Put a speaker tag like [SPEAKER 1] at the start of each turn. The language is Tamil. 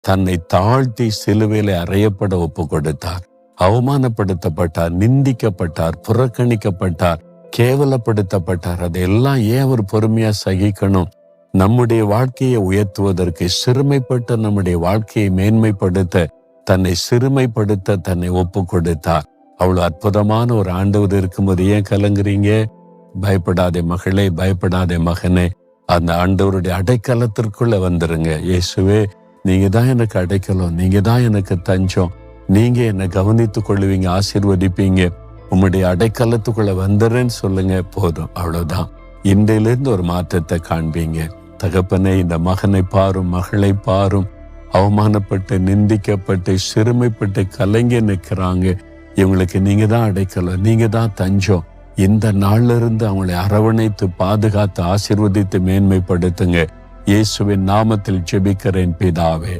[SPEAKER 1] தன்னை தாழ்த்தி சிலுவையில அறையப்பட ஒப்பு கொடுத்தார். அவமானப்படுத்தப்பட்டார், நிந்திக்கப்பட்டார், புறக்கணிக்கப்பட்டார், கேவலப்படுத்தப்பட்டார். அதையெல்லாம் ஏன் அவர் பொறுமையா சகிக்கணும்? நம்முடைய வாழ்க்கையை உயர்த்துவதற்கு, சிறுமைப்பட்ட நம்முடைய வாழ்க்கையை மேன்மைப்படுத்த, தன்னை சிறுமைப்படுத்த தன்னை ஒப்பு கொடுத்தார். அவ்வளவு அற்புதமான ஒரு ஆண்டவர் இருக்கும்போது ஏன் கலங்குறீங்க? பயப்படாதே மகளே, பயப்படாதே மகனே. அந்த ஆண்டவருடைய அடைக்கலத்திற்குள்ள வந்துருங்க. இயேசுவே, நீங்க தான் எனக்கு அடைக்கலம், நீங்க தான் எனக்கு தஞ்சம், நீங்க என்னை கவனித்துக் கொள்ளுவீங்க, ஆசீர்வதிப்பீங்க, உம்முடைய அடைக்கலத்துக்குள்ள வந்துறேன்னு சொல்லுங்க. போதும், அவ்வளவுதான். இன்றையிலிருந்து ஒரு மாற்றத்தை காண்பீங்க. தகப்பனே, இந்த மகனை பாரும், மகளை பாரும். அவமானப்பட்டு, நிந்திக்கப்பட்டு, சிறுமைப்பட்டு கலங்கி நிற்கிறாங்க. இவங்களுக்கு நீங்க தான் அடைக்கலம், நீங்க தான் தஞ்சம். இந்த நாள்ல இருந்து அவங்களை அரவணைத்து, பாதுகாத்து, ஆசீர்வதித்து மேன்மைப்படுத்துங்க. இயேசுவின் நாமத்தில் ஜெபிக்கிறேன் பிதாவே.